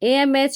AMH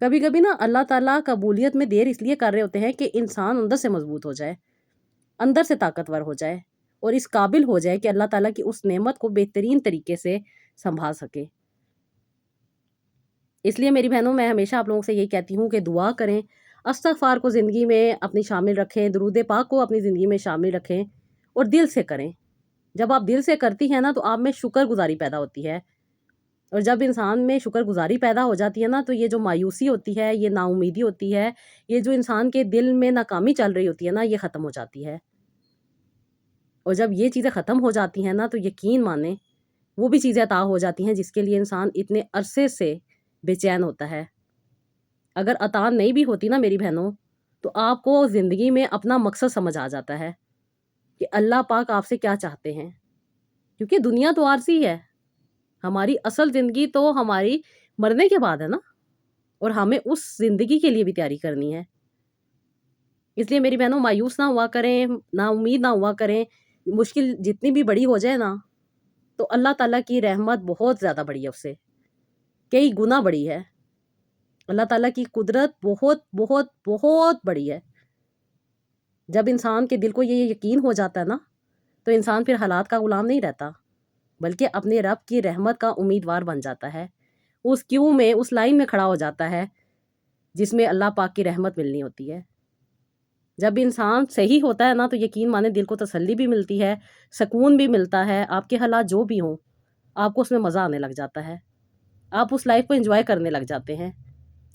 کبھی کبھی نا اللہ تعالیٰ قبولیت میں دیر اس لیے کر رہے ہوتے ہیں کہ انسان اندر سے مضبوط ہو جائے، اندر سے طاقتور ہو جائے اور اس قابل ہو جائے کہ اللہ تعالیٰ کی اس نعمت کو بہترین طریقے سے سنبھال سکے۔ اس لیے میری بہنوں، میں ہمیشہ آپ لوگوں سے یہی کہتی ہوں کہ دعا کریں، استغفار کو زندگی میں اپنی شامل رکھیں، درود پاک کو اپنی زندگی میں شامل رکھیں اور دل سے کریں۔ جب آپ دل سے کرتی ہیں نا تو آپ میں شکر گزاری پیدا ہوتی ہے، اور جب انسان میں شکر گزاری پیدا ہو جاتی ہے نا تو یہ جو مایوسی ہوتی ہے، یہ نا امیدی ہوتی ہے، یہ جو انسان کے دل میں ناکامی چل رہی ہوتی ہے نا، یہ ختم ہو جاتی ہے۔ اور جب یہ چیزیں ختم ہو جاتی ہیں نا تو یقین مانیں وہ بھی چیزیں عطا ہو جاتی ہیں جس کے لیے انسان اتنے عرصے سے بے چین ہوتا ہے۔ اگر عطا نہیں بھی ہوتی نا میری بہنوں، تو آپ کو زندگی میں اپنا مقصد سمجھ آ جاتا ہے کہ اللہ پاک آپ سے کیا چاہتے ہیں، کیونکہ دنیا تو عارضی ہے، ہماری اصل زندگی تو ہماری مرنے کے بعد ہے نا، اور ہمیں اس زندگی کے لیے بھی تیاری کرنی ہے۔ اس لیے میری بہنوں، مایوس نہ ہوا کریں، نا امید نہ ہوا کریں، مشکل جتنی بھی بڑی ہو جائے نا تو اللہ تعالیٰ کی رحمت بہت زیادہ بڑی ہے، اس سے کئی گنا بڑی ہے۔ اللہ تعالیٰ کی قدرت بہت بہت بہت بڑی ہے۔ جب انسان کے دل کو یہ یقین ہو جاتا ہے نا تو انسان پھر حالات کا غلام نہیں رہتا، بلکہ اپنے رب کی رحمت کا امیدوار بن جاتا ہے، اس کیو میں، اس لائن میں کھڑا ہو جاتا ہے جس میں اللہ پاک کی رحمت ملنی ہوتی ہے۔ جب انسان صحیح ہوتا ہے نا تو یقین مانے دل کو تسلی بھی ملتی ہے، سکون بھی ملتا ہے، آپ کے حالات جو بھی ہوں آپ کو اس میں مزہ آنے لگ جاتا ہے، آپ اس لائف کو انجوائے کرنے لگ جاتے ہیں،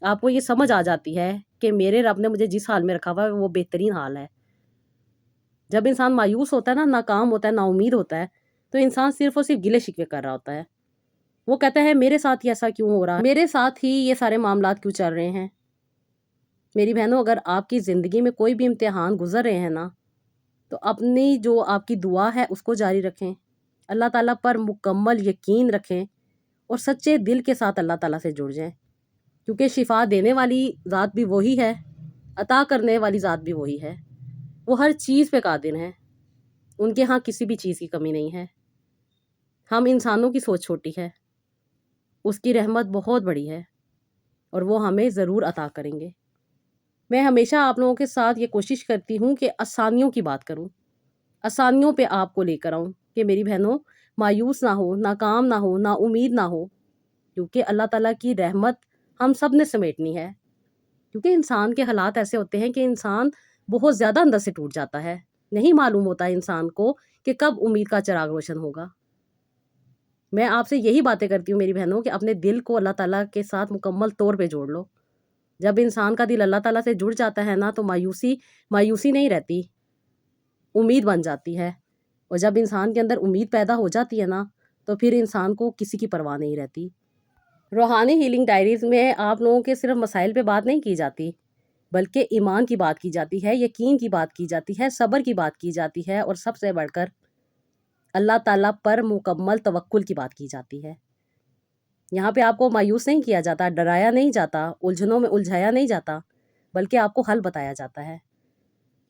آپ کو یہ سمجھ آ جاتی ہے کہ میرے رب نے مجھے جس حال میں رکھا ہوا ہے وہ بہترین حال ہے۔ جب انسان مایوس ہوتا ہے نا، ناکام ہوتا ہے، نا امید ہوتا ہے، تو انسان صرف اور صرف گلے شکوے کر رہا ہوتا ہے۔ وہ کہتا ہے میرے ساتھ ہی ایسا کیوں ہو رہا ہے، میرے ساتھ ہی یہ سارے معاملات کیوں چل رہے ہیں۔ میری بہنوں، اگر آپ کی زندگی میں کوئی بھی امتحان گزر رہے ہیں نا تو اپنی جو آپ کی دعا ہے اس کو جاری رکھیں، اللہ تعالیٰ پر مکمل یقین رکھیں اور سچے دل کے ساتھ اللہ تعالیٰ سے جڑ جائیں، کیونکہ شفا دینے والی ذات بھی وہی ہے، عطا کرنے والی ذات بھی وہی ہے، وہ ہر چیز پہ قادر ہیں، ان کے ہاں کسی بھی چیز کی کمی نہیں ہے۔ ہم انسانوں کی سوچ چھوٹی ہے، اس کی رحمت بہت بڑی ہے اور وہ ہمیں ضرور عطا کریں گے۔ میں ہمیشہ آپ لوگوں کے ساتھ یہ کوشش کرتی ہوں کہ آسانیوں کی بات کروں، آسانیوں پہ آپ کو لے کر آؤں کہ میری بہنوں مایوس نہ ہو، ناکام نہ ہو، نا امید نہ ہو، کیونکہ اللہ تعالیٰ کی رحمت ہم سب نے سمیٹنی ہے۔ کیونکہ انسان کے حالات ایسے ہوتے ہیں کہ انسان بہت زیادہ اندر سے ٹوٹ جاتا ہے، نہیں معلوم ہوتا انسان کو کہ کب امید کا چراغ روشن ہوگا۔ میں آپ سے یہی باتیں کرتی ہوں میری بہنوں کہ اپنے دل کو اللہ تعالیٰ کے ساتھ مکمل طور پہ جوڑ لو۔ جب انسان کا دل اللہ تعالیٰ سے جڑ جاتا ہے نا تو مایوسی نہیں رہتی، امید بن جاتی ہے، اور جب انسان کے اندر امید پیدا ہو جاتی ہے نا تو پھر انسان کو کسی کی پرواہ نہیں رہتی۔ روحانی ہیلنگ ڈائریز میں آپ لوگوں کے صرف مسائل پہ بات نہیں کی جاتی، بلکہ ایمان کی بات کی جاتی ہے، یقین کی بات کی جاتی ہے، صبر کی بات کی جاتی ہے، اور سب سے بڑھ کر اللہ تعالیٰ پر مکمل توکل کی بات کی جاتی ہے۔ یہاں پہ آپ کو مایوس نہیں کیا جاتا، ڈرایا نہیں جاتا، الجھنوں میں الجھایا نہیں جاتا، بلکہ آپ کو حل بتایا جاتا ہے۔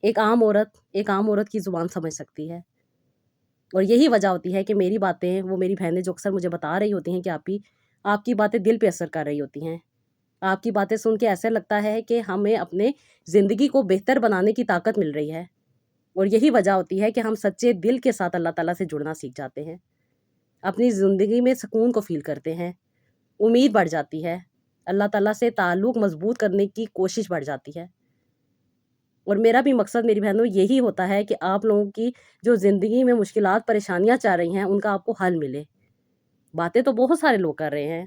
ایک عام عورت کی زبان سمجھ سکتی ہے، اور یہی وجہ ہوتی ہے کہ میری باتیں، وہ میری بہنیں جو اکثر مجھے بتا رہی ہوتی ہیں کہ آپ کی باتیں دل پہ اثر کر رہی ہوتی ہیں، آپ کی باتیں سن کے ایسے لگتا ہے کہ ہمیں اپنے زندگی کو بہتر بنانے کی طاقت مل رہی ہے، اور یہی وجہ ہوتی ہے کہ ہم سچے دل کے ساتھ اللہ تعالیٰ سے جڑنا سیکھ جاتے ہیں، اپنی زندگی میں سکون کو فیل کرتے ہیں، امید بڑھ جاتی ہے، اللہ تعالیٰ سے تعلق مضبوط کرنے کی کوشش بڑھ جاتی ہے۔ اور میرا بھی مقصد میری بہنوں یہی ہوتا ہے کہ آپ لوگوں کی جو زندگی میں مشکلات، پریشانیاں چل رہی ہیں، ان کا آپ کو حل ملے۔ باتیں تو بہت سارے لوگ کر رہے ہیں،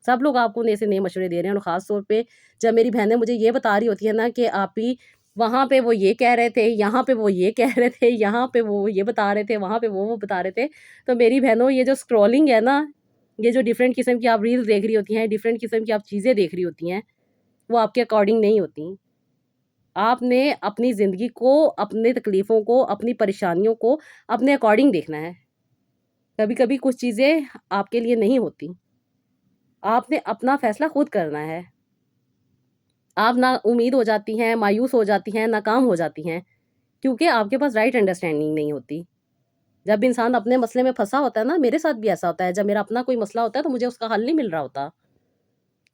سب لوگ آپ کو نئے سے نئے مشورے دے رہے ہیں، اور خاص طور پہ جب میری بہنیں مجھے یہ بتا رہی ہوتی ہیں نا کہ آپ ہی وہاں پہ وہ یہ کہہ رہے تھے، یہاں پہ وہ یہ کہہ رہے تھے، یہاں پہ وہ یہ بتا رہے تھے، وہاں پہ وہ بتا رہے تھے، تو میری بہنوں یہ جو اسکرولنگ ہے نا، یہ جو ڈیفرنٹ قسم کی آپ ریلز دیکھ رہی ہوتی ہیں، ڈیفرنٹ قسم کی آپ چیزیں دیکھ رہی ہوتی ہیں، وہ آپ کے اکارڈنگ نہیں ہوتی۔ آپ نے اپنی زندگی کو، اپنے تکلیفوں کو، اپنی پریشانیوں کو اپنے اکارڈنگ دیکھنا ہے۔ کبھی کبھی کچھ چیزیں آپ کے لیے نہیں ہوتی، آپ نے اپنا فیصلہ خود کرنا ہے۔ آپ نا امید ہو جاتی ہیں، مایوس ہو جاتی ہیں، ناکام ہو جاتی ہیں، کیونکہ آپ کے پاس رائٹ انڈرسٹینڈنگ نہیں ہوتی۔ جب انسان اپنے مسئلے میں پھنسا ہوتا ہے نا، میرے ساتھ بھی ایسا ہوتا ہے، جب میرا اپنا کوئی مسئلہ ہوتا ہے تو مجھے اس کا حل نہیں مل رہا ہوتا،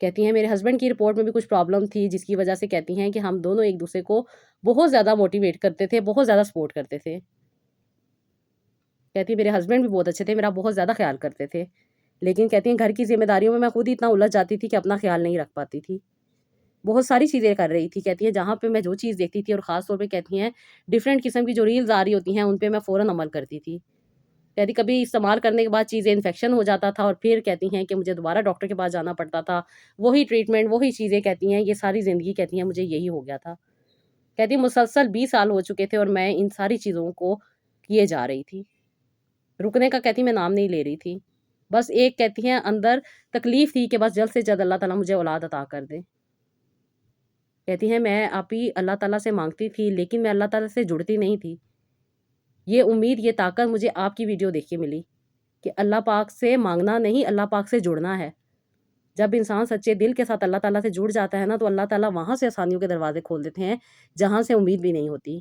کہتی ہیں میرے ہسبینڈ کی رپورٹ میں بھی کچھ پرابلم تھی، جس کی وجہ سے کہتی ہیں کہ ہم دونوں ایک دوسرے کو بہت زیادہ موٹیویٹ کرتے تھے، بہت زیادہ سپورٹ کرتے تھے۔ کہتی ہے میرے ہسبینڈ بھی بہت اچھے تھے، میرا بہت زیادہ خیال کرتے تھے، لیکن کہتی ہیں گھر کی ذمہ داریوں میں خود ہی اتنا الجھ جاتی تھی کہ اپنا خیال نہیں رکھ پاتی تھی۔ بہت ساری چیزیں کر رہی تھی، کہتی ہیں جہاں پہ میں جو چیز دیکھتی تھی، اور خاص طور پہ کہتی ہیں ڈفرینٹ قسم کی جو ریلز آ رہی ہوتی ہیں ان پہ میں فوراً عمل کرتی تھی۔ کہتی کبھی استعمال کرنے کے بعد چیزیں انفیکشن ہو جاتا تھا، اور پھر کہتی ہیں کہ مجھے دوبارہ ڈاکٹر کے پاس جانا پڑتا تھا، وہی ٹریٹمنٹ، وہی چیزیں، کہتی ہیں یہ ساری زندگی کہتی ہیں مجھے یہی ہو گیا تھا۔ کہتی مسلسل 20 سال ہو چکے تھے اور میں ان ساری چیزوں کو کیے جا رہی تھی، رکنے کا کہتی میں نام نہیں لے رہی تھی، بس ایک کہتی ہیں اندر تکلیف تھی کہ بس جلد سے جلد اللہ تعالیٰ مجھے اولاد عطا کر دے۔ کہتی ہیں میں آپ ہی اللہ تعالیٰ سے مانگتی تھی، لیکن میں اللہ تعالیٰ سے جڑتی نہیں تھی۔ یہ امید، یہ طاقت مجھے آپ کی ویڈیو دیکھ کے ملی کہ اللہ پاک سے مانگنا نہیں، اللہ پاک سے جڑنا ہے۔ جب انسان سچے دل کے ساتھ اللہ تعالیٰ سے جڑ جاتا ہے نا، تو اللہ تعالیٰ وہاں سے آسانیوں کے دروازے کھول دیتے ہیں جہاں سے امید بھی نہیں ہوتی۔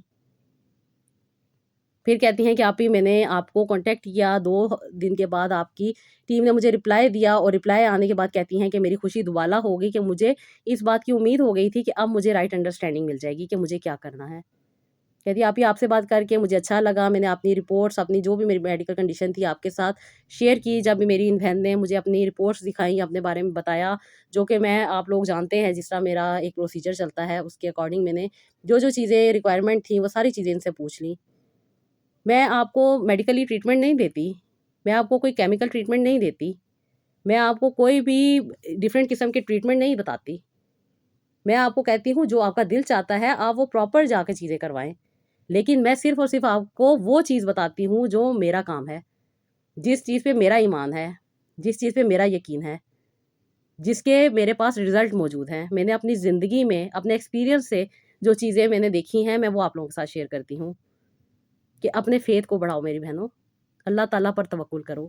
پھر کہتی ہیں کہ آپ ہی میں نے آپ کو کانٹیکٹ کیا، 2 دن کے بعد آپ کی ٹیم نے مجھے رپلائی دیا، اور رپلائی آنے کے بعد کہتی ہیں کہ میری خوشی دوبالا ہو گئی کہ مجھے اس بات کی امید ہو گئی تھی کہ اب مجھے رائٹ انڈرسٹینڈنگ مل جائے گی کہ مجھے کیا کرنا ہے۔ کہتی آپ ہی آپ سے بات کر کے مجھے اچھا لگا، میں نے اپنی رپورٹس، اپنی جو بھی میری میڈیکل کنڈیشن تھی آپ کے ساتھ شیئر کی۔ جب میری ان بہن نے مجھے اپنی رپورٹس دکھائیں، اپنے بارے میں بتایا، جو کہ میں آپ لوگ جانتے ہیں جس طرح میرا ایک پروسیجر چلتا ہے، اس کے اکارڈنگ میں نے جو جو چیزیں ریکوائرمنٹ تھیں وہ ساری چیزیں ان سے پوچھ لیں۔ میں آپ کو میڈیکلی ٹریٹمنٹ نہیں دیتی، میں آپ کو کوئی کیمیکل ٹریٹمنٹ نہیں دیتی، میں آپ کو کوئی بھی ڈفرینٹ قسم کے ٹریٹمنٹ نہیں بتاتی۔ میں آپ کو کہتی ہوں جو آپ کا دل چاہتا ہے آپ وہ پراپر جا کے چیزیں کروائیں، لیکن میں صرف اور صرف آپ کو وہ چیز بتاتی ہوں جو میرا کام ہے، جس چیز پہ میرا ایمان ہے، جس چیز پہ میرا یقین ہے، جس کے میرے پاس رزلٹ موجود ہیں۔ میں نے اپنی زندگی میں اپنے ایکسپیرینس سے جو چیزیں میں نے دیکھی ہیں میں وہ آپ لوگوں کے ساتھ شیئر کرتی ہوں کہ اپنے فیتھ کو بڑھاؤ میری بہنوں، اللہ تعالیٰ پر توکل کرو،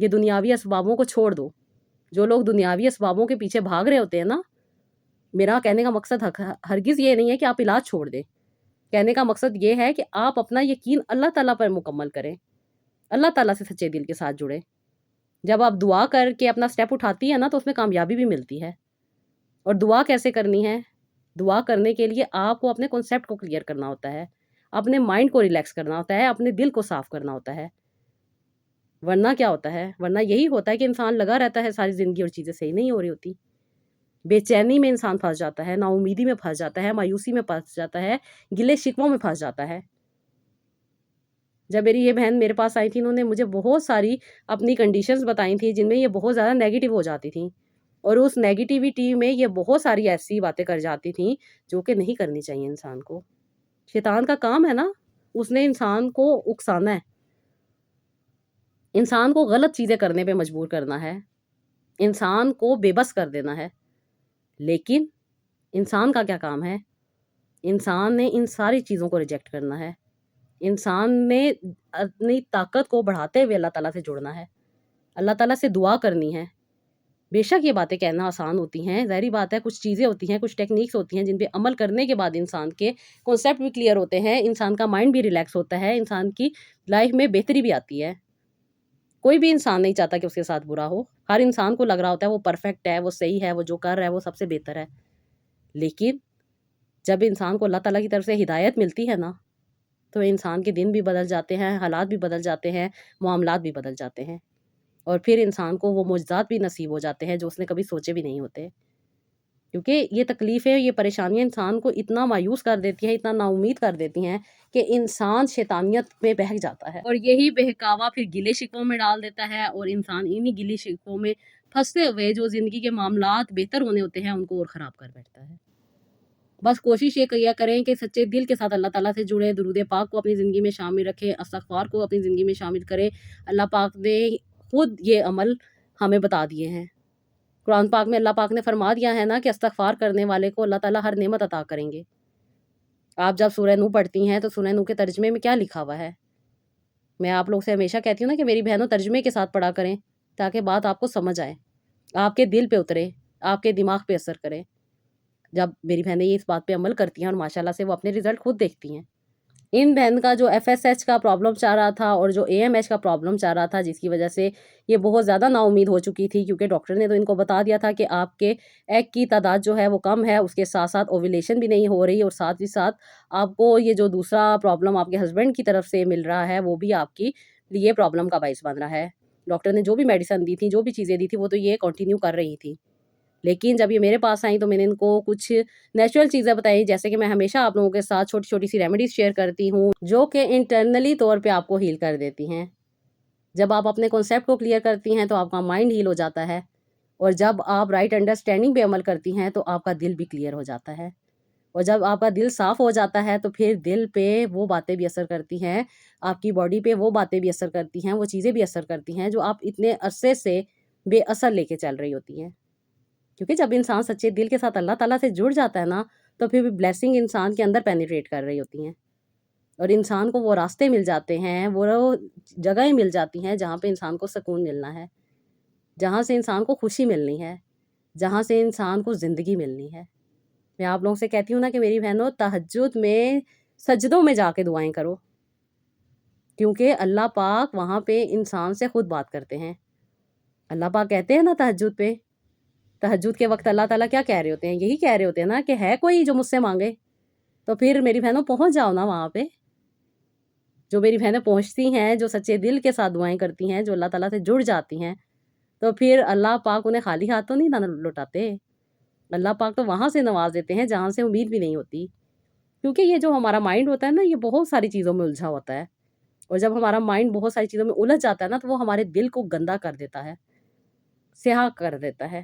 یہ دنیاوی اسبابوں کو چھوڑ دو۔ جو لوگ دنیاوی اسبابوں کے پیچھے بھاگ رہے ہوتے ہیں نا، میرا کہنے کا مقصد ہرگز یہ نہیں ہے کہ آپ علاج چھوڑ دیں، کہنے کا مقصد یہ ہے کہ آپ اپنا یقین اللہ تعالیٰ پر مکمل کریں، اللہ تعالیٰ سے سچے دل کے ساتھ جڑیں۔ جب آپ دعا کر کے اپنا سٹیپ اٹھاتی ہے نا تو اس میں کامیابی بھی ملتی ہے۔ اور دعا کیسے کرنی ہے؟ دعا کرنے کے لیے آپ کو اپنے کنسیپٹ کو کلیئر کرنا ہوتا ہے، اپنے مائنڈ کو ریلیکس کرنا ہوتا ہے، اپنے دل کو صاف کرنا ہوتا ہے۔ ورنہ کیا ہوتا ہے؟ ورنہ یہی ہوتا ہے کہ انسان لگا رہتا ہے ساری زندگی اور چیزیں صحیح نہیں ہو رہی ہوتی، بے چینی میں انسان پھنس جاتا ہے، نا امیدی میں پھنس جاتا ہے، مایوسی میں پھنس جاتا ہے، گلے شکووں میں پھنس جاتا ہے۔ جب میری یہ بہن میرے پاس آئی تھی، انہوں نے مجھے بہت ساری اپنی کنڈیشنز بتائی تھیں جن میں یہ بہت زیادہ نیگیٹو ہو جاتی تھیں، اور اس نیگیٹیوٹی میں یہ بہت ساری ایسی باتیں کر جاتی تھیں جو کہ نہیں کرنی چاہیے انسان کو۔ شیطان کا کام ہے نا، اس نے انسان کو اکسانا ہے، انسان کو غلط چیزیں کرنے پہ مجبور کرنا ہے، انسان کو بے بس کر دینا ہے۔ لیکن انسان کا کیا کام ہے؟ انسان نے ان ساری چیزوں کو ریجیکٹ کرنا ہے، انسان نے اپنی طاقت کو بڑھاتے ہوئے اللہ تعالیٰ سے جڑنا ہے، اللہ تعالیٰ سے دعا کرنی ہے۔ بے شک یہ باتیں کہنا آسان ہوتی ہیں، ظاہری بات ہے کچھ چیزیں ہوتی ہیں، کچھ ٹیکنیکس ہوتی ہیں جن پہ عمل کرنے کے بعد انسان کے کنسیپٹ بھی کلیئر ہوتے ہیں، انسان کا مائنڈ بھی ریلیکس ہوتا ہے، انسان کی لائف میں بہتری بھی آتی ہے۔ کوئی بھی انسان نہیں چاہتا کہ اس کے ساتھ برا ہو، ہر انسان کو لگ رہا ہوتا ہے وہ پرفیکٹ ہے، وہ صحیح ہے، وہ جو کر رہا ہے وہ سب سے بہتر ہے۔ لیکن جب انسان کو اللہ تعالیٰ کی طرف سے ہدایت ملتی ہے نا، تو انسان کے دن بھی بدل جاتے ہیں، حالات بھی بدل جاتے ہیں، معاملات بھی بدل جاتے ہیں، اور پھر انسان کو وہ معجزات بھی نصیب ہو جاتے ہیں جو اس نے کبھی سوچے بھی نہیں ہوتے۔ کیونکہ یہ تکلیفیں، یہ پریشانیاں انسان کو اتنا مایوس کر دیتی ہیں، اتنا نا امید کر دیتی ہیں کہ انسان شیطانیت میں بہک جاتا ہے، اور یہی بہکاوا پھر گلے شکووں میں ڈال دیتا ہے، اور انسان انہی گلے شکووں میں پھنستے ہوئے جو زندگی کے معاملات بہتر ہونے ہوتے ہیں ان کو اور خراب کر بیٹھتا ہے۔ بس کوشش یہ کیا کریں کہ سچے دل کے ساتھ اللہ تعالیٰ سے جڑیں، درود پاک کو اپنی زندگی میں شامل رکھیں، استغفار کو اپنی زندگی میں شامل کریں۔ اللہ پاک نے خود یہ عمل ہمیں بتا دیے ہیں، قرآن پاک میں اللہ پاک نے فرما دیا ہے نا کہ استغفار کرنے والے کو اللہ تعالیٰ ہر نعمت عطا کریں گے۔ آپ جب سورہ نوح پڑھتی ہیں تو سورہ نوح کے ترجمے میں کیا لکھا ہوا ہے؟ میں آپ لوگ سے ہمیشہ کہتی ہوں نا کہ میری بہنوں ترجمے کے ساتھ پڑھا کریں تاکہ بات آپ کو سمجھ آئے، آپ کے دل پہ اترے، آپ کے دماغ پہ اثر کرے۔ جب میری بہنیں یہ اس بات پہ عمل کرتی ہیں اور ماشاءاللہ سے وہ اپنے رزلٹ خود دیکھتی ہیں، ان بہن کا جو FSH کا پرابلم چاہ رہا تھا اور جو AMH کا پرابلم چاہ رہا تھا، جس کی وجہ سے یہ بہت زیادہ نا امید ہو چکی تھی، کیونکہ ڈاکٹر نے تو ان کو بتا دیا تھا کہ آپ کے ایگ کی تعداد جو ہے وہ کم ہے، اس کے ساتھ ساتھ اوویلیشن بھی نہیں ہو رہی، اور ساتھ ہی ساتھ آپ کو یہ جو دوسرا پرابلم آپ کے ہسبینڈ کی طرف سے مل رہا ہے وہ بھی آپ کی لیے پرابلم کا باعث بن رہا ہے۔ ڈاکٹر نے جو بھی میڈیسن دی تھی، جو بھی چیزیں دی تھی، وہ تو یہ کنٹینیو کر رہی تھی، لیکن جب یہ میرے پاس آئیں تو میں نے ان کو کچھ نیچرل چیزیں بتائی، جیسے کہ میں ہمیشہ آپ لوگوں کے ساتھ چھوٹی چھوٹی سی ریمیڈیز شیئر کرتی ہوں جو کہ انٹرنلی طور پہ آپ کو ہیل کر دیتی ہیں۔ جب آپ اپنے کنسیپٹ کو کلیئر کرتی ہیں تو آپ کا مائنڈ ہیل ہو جاتا ہے، اور جب آپ رائٹ انڈرسٹینڈنگ پہ عمل کرتی ہیں تو آپ کا دل بھی کلیئر ہو جاتا ہے، اور جب آپ کا دل صاف ہو جاتا ہے تو پھر دل پہ وہ باتیں بھی اثر کرتی ہیں، آپ کی باڈی پہ وہ باتیں بھی اثر کرتی ہیں، وہ چیزیں بھی اثر کرتی ہیں جو آپ اتنے عرصے سے بے اثر لے کے چل رہی ہوتی ہیں۔ کیونکہ جب انسان سچے دل کے ساتھ اللہ تعالیٰ سے جڑ جاتا ہے نا، تو پھر بھی بلیسنگ انسان کے اندر پینیٹریٹ کر رہی ہوتی ہیں، اور انسان کو وہ راستے مل جاتے ہیں، وہ جگہیں مل جاتی ہیں جہاں پہ انسان کو سکون ملنا ہے، جہاں سے انسان کو خوشی ملنی ہے، جہاں سے انسان کو زندگی ملنی ہے۔ میں آپ لوگوں سے کہتی ہوں نا کہ میری بہنوں، تہجد میں سجدوں میں جا کے دعائیں کرو، کیونکہ اللہ پاک وہاں پہ انسان سے خود بات کرتے ہیں۔ اللہ پاک کہتے ہیں نا تہجد کے وقت اللہ تعالیٰ کیا کہہ رہے ہوتے ہیں؟ یہی کہہ رہے ہوتے ہیں نا کہ ہے کوئی جو مجھ سے مانگے؟ تو پھر میری بہنوں پہنچ جاؤ نا وہاں پہ۔ جو میری بہنیں پہنچتی ہیں، جو سچے دل کے ساتھ دعائیں کرتی ہیں، جو اللہ تعالیٰ سے جڑ جاتی ہیں، تو پھر اللہ پاک انہیں خالی ہاتھ تو نہیں نہ لوٹاتے۔ اللہ پاک تو وہاں سے نواز دیتے ہیں جہاں سے امید بھی نہیں ہوتی، کیونکہ یہ جو ہمارا مائنڈ ہوتا ہے نا، یہ بہت ساری چیزوں میں الجھا ہوتا ہے، اور جب ہمارا مائنڈ بہت ساری چیزوں میں الجھ جاتا ہے نا، تو وہ ہمارے دل کو گندا کر دیتا ہے، سیاہ کر دیتا ہے،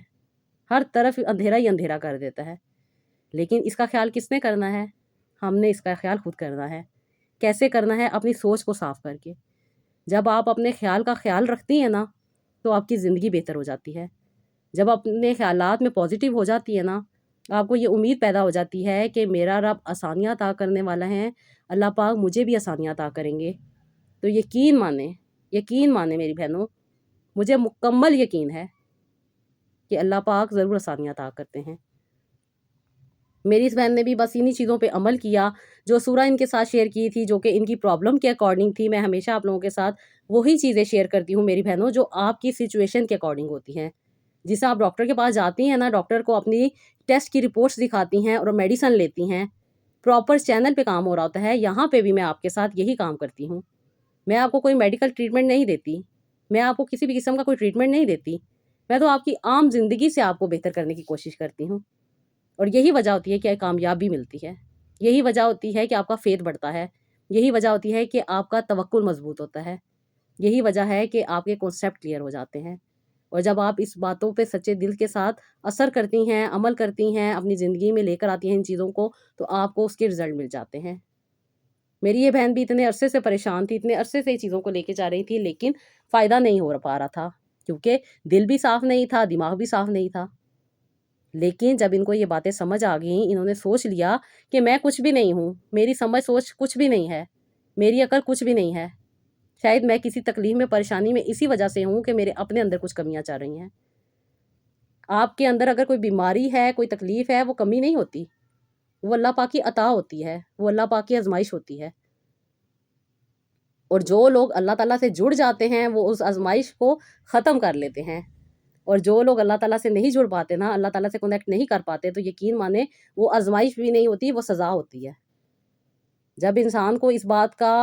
ہر طرف اندھیرا ہی اندھیرا کر دیتا ہے۔ لیکن اس کا خیال کس نے کرنا ہے؟ ہم نے اس کا خیال خود کرنا ہے۔ کیسے کرنا ہے؟ اپنی سوچ کو صاف کر کے۔ جب آپ اپنے خیال کا خیال رکھتی ہیں نا، تو آپ کی زندگی بہتر ہو جاتی ہے۔ جب اپنے خیالات میں پازیٹیو ہو جاتی ہے نا، آپ کو یہ امید پیدا ہو جاتی ہے کہ میرا رب آسانیاں عطا کرنے والا ہے، اللہ پاک مجھے بھی آسانیاں عطا کریں گے۔ تو یقین مانیں میری بہنوں، مجھے مکمل یقین ہے کہ اللہ پاک ضرور آسانیاں عطا کرتے ہیں۔ میری اس بہن نے بھی بس انہی چیزوں پہ عمل کیا جو سورہ ان کے ساتھ شیئر کی تھی، جو کہ ان کی پرابلم کے اکارڈنگ تھی۔ میں ہمیشہ آپ لوگوں کے ساتھ وہی چیزیں شیئر کرتی ہوں میری بہنوں جو آپ کی سچویشن کے اکارڈنگ ہوتی ہیں۔ جس سے آپ ڈاکٹر کے پاس جاتی ہیں نا، ڈاکٹر کو اپنی ٹیسٹ کی رپورٹس دکھاتی ہیں اور میڈیسن لیتی ہیں، پراپر چینل پہ کام ہو رہا ہوتا ہے۔ یہاں پہ بھی میں آپ کے ساتھ یہی کام کرتی ہوں۔ میں آپ کو کوئی میڈیکل ٹریٹمنٹ نہیں دیتی، میں آپ کو کسی بھی قسم کا کوئی ٹریٹمنٹ نہیں دیتی، میں تو آپ کی عام زندگی سے آپ کو بہتر کرنے کی کوشش کرتی ہوں، اور یہی وجہ ہوتی ہے کہ کامیابی ملتی ہے، یہی وجہ ہوتی ہے کہ آپ کا فیتھ بڑھتا ہے، یہی وجہ ہوتی ہے کہ آپ کا توکل مضبوط ہوتا ہے، یہی وجہ ہے کہ آپ کے کنسیپٹ کلیئر ہو جاتے ہیں۔ اور جب آپ اس باتوں پہ سچے دل کے ساتھ اثر کرتی ہیں، عمل کرتی ہیں، اپنی زندگی میں لے کر آتی ہیں ان چیزوں کو، تو آپ کو اس کے رزلٹ مل جاتے ہیں۔ میری یہ بہن بھی اتنے عرصے سے پریشان تھی، اتنے عرصے سے یہ چیزوں کو لے کے جا رہی تھی، لیکن فائدہ نہیں ہو پا رہا تھا، کیونکہ دل بھی صاف نہیں تھا، دماغ بھی صاف نہیں تھا۔ لیکن جب ان کو یہ باتیں سمجھ آ گئیں، انہوں نے سوچ لیا کہ میں کچھ بھی نہیں ہوں، میری سمجھ سوچ کچھ بھی نہیں ہے، میری عقل کچھ بھی نہیں ہے، شاید میں کسی تکلیف میں، پریشانی میں اسی وجہ سے ہوں کہ میرے اپنے اندر کچھ کمیاں چل رہی ہیں۔ آپ کے اندر اگر کوئی بیماری ہے، کوئی تکلیف ہے، وہ کمی نہیں ہوتی، وہ اللہ پاک کی عطا ہوتی ہے، وہ اللہ پاک کی آزمائش ہوتی ہے۔ اور جو لوگ اللہ تعالیٰ سے جڑ جاتے ہیں وہ اس آزمائش کو ختم کر لیتے ہیں، اور جو لوگ اللہ تعالیٰ سے نہیں جڑ پاتے نا، اللہ تعالیٰ سے کنیکٹ نہیں کر پاتے، تو یقین مانیں وہ آزمائش بھی نہیں ہوتی، وہ سزا ہوتی ہے۔ جب انسان کو اس بات کا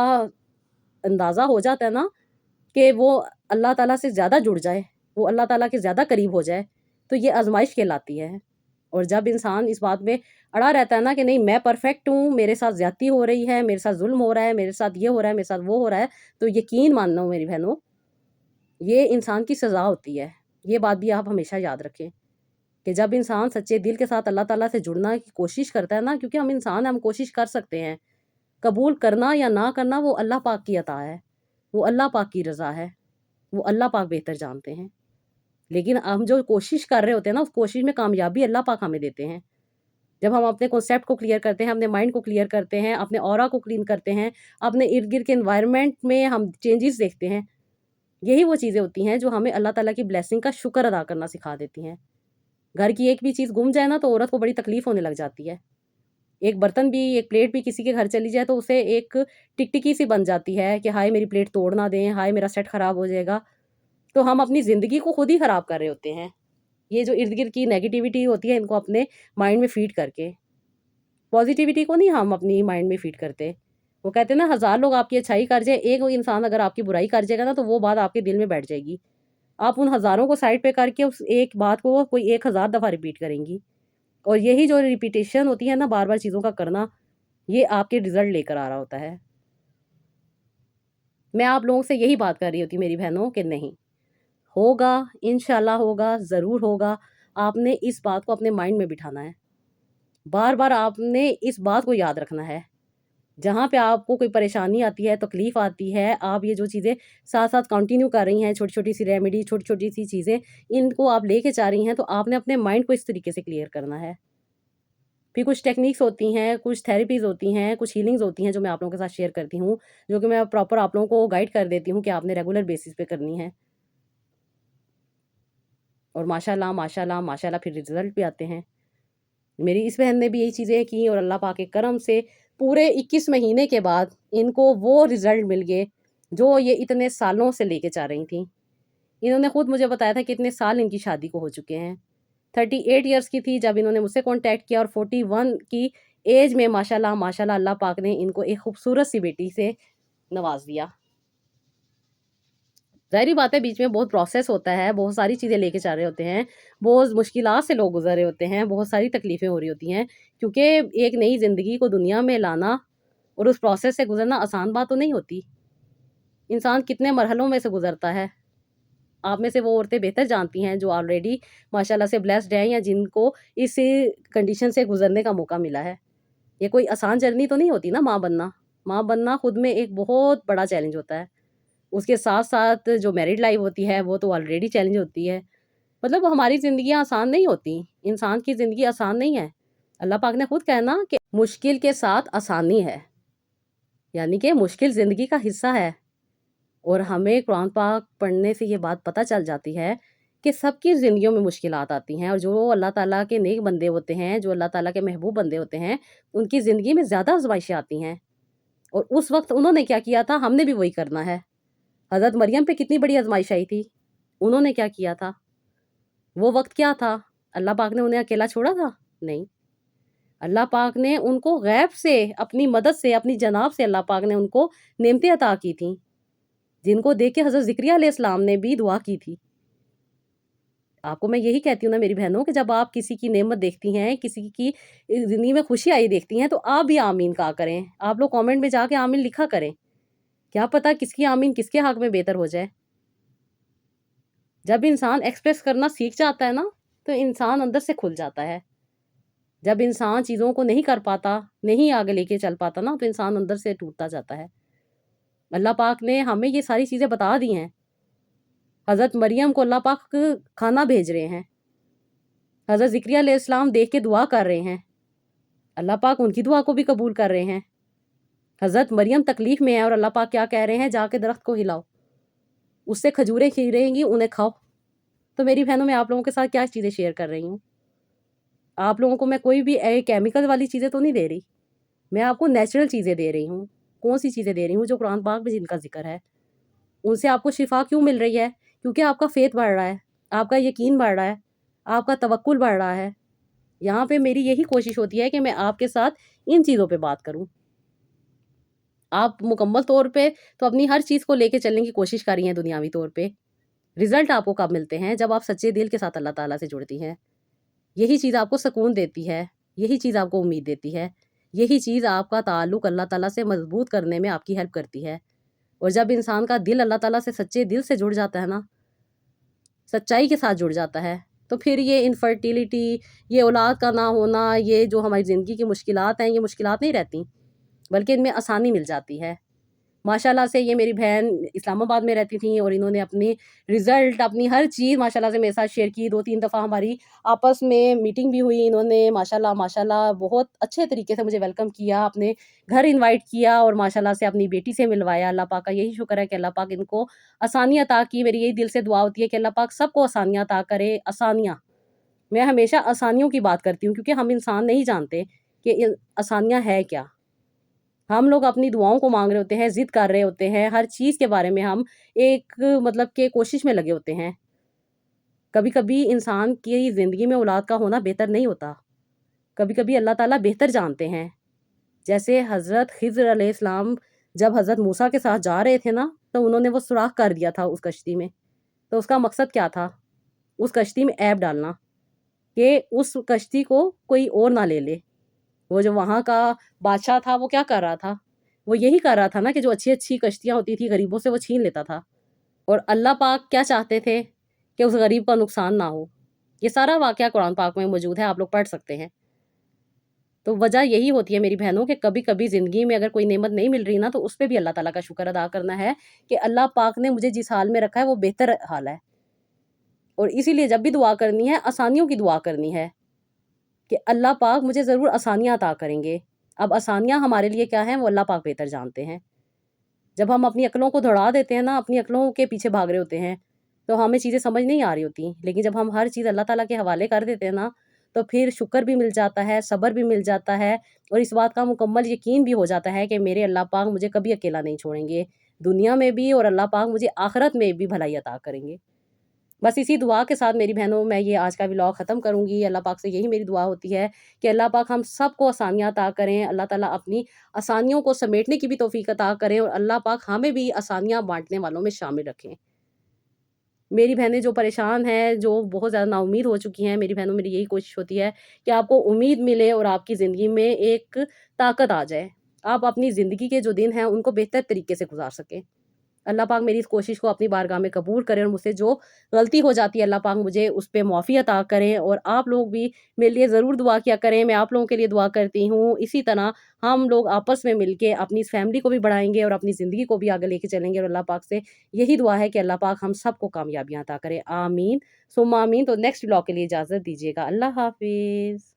اندازہ ہو جاتا ہے نا کہ وہ اللہ تعالیٰ سے زیادہ جڑ جائے، وہ اللہ تعالیٰ کے زیادہ قریب ہو جائے، تو یہ آزمائش کہلاتی ہے۔ اور جب انسان اس بات میں اڑا رہتا ہے نا کہ نہیں میں پرفیکٹ ہوں، میرے ساتھ زیادتی ہو رہی ہے، میرے ساتھ ظلم ہو رہا ہے، میرے ساتھ یہ ہو رہا ہے، میرے ساتھ وہ ہو رہا ہے، تو یقین ماننا میری بہنوں، یہ انسان کی سزا ہوتی ہے۔ یہ بات بھی آپ ہمیشہ یاد رکھیں کہ جب انسان سچے دل کے ساتھ اللہ تعالیٰ سے جڑنا کی کوشش کرتا ہے نا، کیونکہ ہم انسان ہیں، ہم کوشش کر سکتے ہیں، قبول کرنا یا نہ کرنا وہ اللہ پاک کی عطا ہے، وہ اللہ پاک کی رضا ہے، وہ اللہ پاک بہتر جانتے ہیں۔ لیکن ہم جو کوشش کر رہے ہوتے ہیں نا، اس کوشش میں کامیابی اللہ پاک ہمیں دیتے ہیں۔ جب ہم اپنے کنسیپٹ کو کلیئر کرتے ہیں، اپنے مائنڈ کو کلیئر کرتے ہیں، اپنے اورا کو کلین کرتے ہیں، اپنے ارد گرد کے انوائرمنٹ میں ہم چینجز دیکھتے ہیں، یہی وہ چیزیں ہوتی ہیں جو ہمیں اللہ تعالیٰ کی بلیسنگ کا شکر ادا کرنا سکھا دیتی ہیں۔ گھر کی ایک بھی چیز گم جائے نا تو عورت کو بڑی تکلیف ہونے لگ جاتی ہے، ایک برتن بھی، ایک پلیٹ بھی کسی کے گھر چلی جائے تو اسے ایک ٹکٹکی سی بن جاتی ہے کہ ہائے میری پلیٹ توڑ نہ دیں، ہائے میرا سیٹ خراب ہو جائے گا. تو ہم اپنی زندگی کو خود ہی خراب کر رہے ہوتے ہیں، یہ جو ارد گرد کی نیگیٹیوٹی ہوتی ہے ان کو اپنے مائنڈ میں فیڈ کر کے. پازیٹیوٹی کو نہیں ہم اپنی مائنڈ میں فیڈ کرتے. وہ کہتے ہیں نا 1000 لوگ آپ کی اچھائی کر جائے، ایک انسان اگر آپ کی برائی کر جائے گا نا تو وہ بات آپ کے دل میں بیٹھ جائے گی. آپ ان ہزاروں کو سائڈ پہ کر کے اس ایک بات کو کوئی 1000 دفعہ ریپیٹ کریں گی، اور یہی جو ریپیٹیشن ہوتی ہے نا بار بار چیزوں کا کرنا، یہ آپ کے رزلٹ لے کر آ رہا ہوتا ہے. میں آپ لوگوں سے یہی بات کر رہی ہوتی میری بہنوں کہ نہیں ہوگا، انشاءاللہ ہوگا، ضرور ہوگا. آپ نے اس بات کو اپنے مائنڈ میں بٹھانا ہے، بار بار آپ نے اس بات کو یاد رکھنا ہے. جہاں پہ آپ کو کوئی پریشانی آتی ہے، تکلیف آتی ہے، آپ یہ جو چیزیں ساتھ ساتھ کنٹینیو کر رہی ہیں، چھوٹی چھوٹی سی ریمیڈی، چھوٹی چھوٹی سی چیزیں، ان کو آپ لے کے چاہ رہی ہیں، تو آپ نے اپنے مائنڈ کو اس طریقے سے کلیئر کرنا ہے. پھر کچھ ٹیکنیکس ہوتی ہیں، کچھ تھیراپیز ہوتی ہیں، کچھ ہیلنگز ہوتی ہیں جو میں آپ لوگوں کے ساتھ شیئر کرتی ہوں، جو کہ میں پراپر آپ لوگوں کو گائیڈ کر دیتی ہوں کہ آپ نے ریگولر بیسس پہ کرنی ہے. اور ماشاءاللہ ماشاءاللہ ماشاءاللہ پھر رزلٹ بھی آتے ہیں. میری اس بہن نے بھی یہی چیزیں کی اور اللہ پاک کے کرم سے پورے 21 مہینے کے بعد ان کو وہ رزلٹ مل گئے جو یہ اتنے سالوں سے لے کے چاہ رہی تھیں. انہوں نے خود مجھے بتایا تھا کہ اتنے سال ان کی شادی کو ہو چکے ہیں. 38 ایئرس کی تھی جب انہوں نے مجھ سے کانٹیکٹ کیا، اور 41 کی ایج میں ماشاءاللہ ماشاءاللہ اللہ پاک نے ان کو ایک خوبصورت سی بیٹی سے نواز دیا. ظاہری بات ہے بیچ میں بہت پروسیس ہوتا ہے، بہت ساری چیزیں لے کے چل رہے ہوتے ہیں، بہت مشکلات سے لوگ گزر رہے ہوتے ہیں، بہت ساری تکلیفیں ہو رہی ہوتی ہیں، کیونکہ ایک نئی زندگی کو دنیا میں لانا اور اس پروسیس سے گزرنا آسان بات تو نہیں ہوتی. انسان کتنے مرحلوں میں سے گزرتا ہے. آپ میں سے وہ عورتیں بہتر جانتی ہیں جو آلریڈی ماشاءاللہ سے بلیسڈ ہیں، یا جن کو اس کنڈیشن سے گزرنے کا موقع ملا ہے. یہ کوئی آسان جرنی تو نہیں ہوتی نا ماں بننا. ماں بننا خود میں ایک بہت بڑا چیلنج ہوتا ہے. اس کے ساتھ ساتھ جو میرڈ لائف ہوتی ہے وہ تو آلریڈی چیلنج ہوتی ہے. مطلب ہماری زندگیاں آسان نہیں ہوتی، انسان کی زندگی آسان نہیں ہے. اللہ پاک نے خود کہنا کہ مشکل کے ساتھ آسانی ہے، یعنی کہ مشکل زندگی کا حصہ ہے. اور ہمیں قرآن پاک پڑھنے سے یہ بات پتہ چل جاتی ہے کہ سب کی زندگیوں میں مشکلات آتی ہیں، اور جو اللہ تعالیٰ کے نیک بندے ہوتے ہیں، جو اللہ تعالیٰ کے محبوب بندے ہوتے ہیں، ان کی زندگی میں زیادہ آزمائشیں آتی ہیں. اور اس وقت انہوں نے کیا کیا تھا، ہم نے بھی وہی کرنا ہے. حضرت مریم پہ کتنی بڑی آزمائش آئی تھی، انہوں نے کیا کیا تھا، وہ وقت کیا تھا، اللہ پاک نے انہیں اکیلا چھوڑا تھا؟ نہیں. اللہ پاک نے ان کو غیب سے، اپنی مدد سے، اپنی جناب سے اللہ پاک نے ان کو نعمتیں عطا کی تھیں، جن کو دیکھ کے حضرت زکریا علیہ السلام نے بھی دعا کی تھی. آپ کو میں یہی کہتی ہوں نا میری بہنوں کہ جب آپ کسی کی نعمت دیکھتی ہیں، کسی کی زندگی میں خوشی آئی دیکھتی ہیں، تو آپ بھی آمین کہا کریں. آپ لوگ کامنٹ میں جا کے آمین لکھا کریں. کیا پتا کس کی آمین کس کے حق میں بہتر ہو جائے. جب انسان ایکسپریس کرنا سیکھ جاتا ہے نا تو انسان اندر سے کھل جاتا ہے. جب انسان چیزوں کو نہیں کر پاتا، نہیں آگے لے کے چل پاتا نا، تو انسان اندر سے ٹوٹتا جاتا ہے. اللہ پاک نے ہمیں یہ ساری چیزیں بتا دی ہیں. حضرت مریم کو اللہ پاک کھانا بھیج رہے ہیں، حضرت زکریا علیہ السلام دیکھ کے دعا کر رہے ہیں، اللہ پاک ان کی دعا کو بھی قبول کر رہے ہیں. حضرت مریم تکلیف میں ہے اور اللہ پاک کیا کہہ رہے ہیں، جا کے درخت کو ہلاؤ، اس سے کھجوریں کھیریں گی، انہیں کھاؤ. تو میری بہنوں میں آپ لوگوں کے ساتھ کیا چیزیں شیئر کر رہی ہوں. آپ لوگوں کو میں کوئی بھی کیمیکل والی چیزیں تو نہیں دے رہی، میں آپ کو نیچرل چیزیں دے رہی ہوں. کون سی چیزیں دے رہی ہوں؟ جو قرآن پاک میں جن کا ذکر ہے. ان سے آپ کو شفا کیوں مل رہی ہے؟ کیونکہ آپ کا فیتھ بڑھ رہا ہے، آپ کا یقین بڑھ رہا ہے، آپ کا توکل بڑھ رہا ہے. یہاں پہ میری یہی کوشش ہوتی ہے کہ میں آپ کے ساتھ ان چیزوں پہ بات کروں. آپ مکمل طور پہ تو اپنی ہر چیز کو لے کے چلنے کی کوشش کر رہی ہیں دنیاوی طور پہ. رزلٹ آپ کو کب ملتے ہیں؟ جب آپ سچے دل کے ساتھ اللہ تعالیٰ سے جڑتی ہیں. یہی چیز آپ کو سکون دیتی ہے، یہی چیز آپ کو امید دیتی ہے، یہی چیز آپ کا تعلق اللہ تعالیٰ سے مضبوط کرنے میں آپ کی ہیلپ کرتی ہے. اور جب انسان کا دل اللہ تعالیٰ سے سچے دل سے جڑ جاتا ہے نا، سچائی کے ساتھ جڑ جاتا ہے، تو پھر یہ انفرٹیلیٹی، یہ اولاد کا نہ ہونا، یہ جو ہماری زندگی کی مشکلات ہیں، یہ مشکلات نہیں رہتی، بلکہ ان میں آسانی مل جاتی ہے. ماشاءاللہ سے یہ میری بہن اسلام آباد میں رہتی تھیں اور انہوں نے اپنی رزلٹ، اپنی ہر چیز ماشاءاللہ سے میرے ساتھ شیئر کی. 2-3 دفعہ ہماری آپس میں میٹنگ بھی ہوئی. انہوں نے ماشاءاللہ ماشاءاللہ بہت اچھے طریقے سے مجھے ویلکم کیا، اپنے گھر انوائٹ کیا اور ماشاءاللہ سے اپنی بیٹی سے ملوایا. اللہ پاک کا یہی شکر ہے کہ اللہ پاک ان کو آسانیاں عطا کی. میری یہی دل سے دعا ہوتی ہے کہ اللہ پاک سب کو آسانیاں عطا کرے. آسانیاں، میں ہمیشہ آسانیوں کی بات کرتی ہوں کیونکہ ہم انسان نہیں جانتے کہ آسانیاں ہے کیا. ہم لوگ اپنی دعاؤں کو مانگ رہے ہوتے ہیں، ضد کر رہے ہوتے ہیں، ہر چیز کے بارے میں ہم ایک مطلب کہ کوشش میں لگے ہوتے ہیں. کبھی کبھی انسان کی زندگی میں اولاد کا ہونا بہتر نہیں ہوتا. کبھی کبھی اللہ تعالیٰ بہتر جانتے ہیں. جیسے حضرت خضر علیہ السلام جب حضرت موسیٰ کے ساتھ جا رہے تھے نا، تو انہوں نے وہ سوراخ کر دیا تھا اس کشتی میں. تو اس کا مقصد کیا تھا؟ اس کشتی میں عیب ڈالنا، کہ اس کشتی کو کوئی اور نہ لے لے. وہ جو وہاں کا بادشاہ تھا وہ کیا کر رہا تھا؟ وہ یہی کر رہا تھا نا کہ جو اچھی اچھی کشتیاں ہوتی تھی غریبوں سے وہ چھین لیتا تھا. اور اللہ پاک کیا چاہتے تھے؟ کہ اس غریب کا نقصان نہ ہو. یہ سارا واقعہ قرآن پاک میں موجود ہے، آپ لوگ پڑھ سکتے ہیں. تو وجہ یہی ہوتی ہے میری بہنوں کہ کبھی کبھی زندگی میں اگر کوئی نعمت نہیں مل رہی نا، تو اس پہ بھی اللہ تعالیٰ کا شکر ادا کرنا ہے کہ اللہ پاک نے مجھے جس حال میں رکھا ہے وہ بہتر حال ہے. اور اسی لیے جب بھی دعا کرنی ہے آسانیوں کی دعا کرنی ہے کہ اللہ پاک مجھے ضرور آسانیاں عطا کریں گے. اب آسانیاں ہمارے لیے کیا ہیں وہ اللہ پاک بہتر جانتے ہیں. جب ہم اپنی عقلوں کو دوڑا دیتے ہیں نا، اپنی عقلوں کے پیچھے بھاگ رہے ہوتے ہیں، تو ہمیں چیزیں سمجھ نہیں آ رہی ہوتی. لیکن جب ہم ہر چیز اللہ تعالیٰ کے حوالے کر دیتے ہیں نا، تو پھر شکر بھی مل جاتا ہے، صبر بھی مل جاتا ہے، اور اس بات کا مکمل یقین بھی ہو جاتا ہے کہ میرے اللہ پاک مجھے کبھی اکیلا نہیں چھوڑیں گے، دنیا میں بھی، اور اللہ پاک مجھے آخرت میں بھی بھلائی عطا کریں گے. بس اسی دعا کے ساتھ میری بہنوں میں یہ آج کا ولاگ ختم کروں گی. اللہ پاک سے یہی میری دعا ہوتی ہے کہ اللہ پاک ہم سب کو آسانیاں عطا کریں. اللہ تعالیٰ اپنی آسانیوں کو سمیٹنے کی بھی توفیق عطا کریں، اور اللہ پاک ہمیں بھی آسانیاں بانٹنے والوں میں شامل رکھیں. میری بہنیں جو پریشان ہیں، جو بہت زیادہ نا امید ہو چکی ہیں، میری بہنوں میری یہی کوشش ہوتی ہے کہ آپ کو امید ملے اور آپ کی زندگی میں ایک طاقت آ جائے، آپ اپنی زندگی کے جو دن ہیں ان کو بہتر طریقے سے گزار سکیں. اللہ پاک میری اس کوشش کو اپنی بارگاہ میں قبول کریں، اور مجھ سے جو غلطی ہو جاتی ہے اللہ پاک مجھے اس پہ معافی عطا کریں. اور آپ لوگ بھی میرے لیے ضرور دعا کیا کریں، میں آپ لوگوں کے لیے دعا کرتی ہوں. اسی طرح ہم لوگ آپس میں مل کے اپنی اس فیملی کو بھی بڑھائیں گے اور اپنی زندگی کو بھی آگے لے کے چلیں گے. اور اللہ پاک سے یہی دعا ہے کہ اللہ پاک ہم سب کو کامیابیاں عطا کرے. آمین ثم آمین. تو نیکسٹ بلاگ کے لیے اجازت دیجیے گا. اللہ حافظ.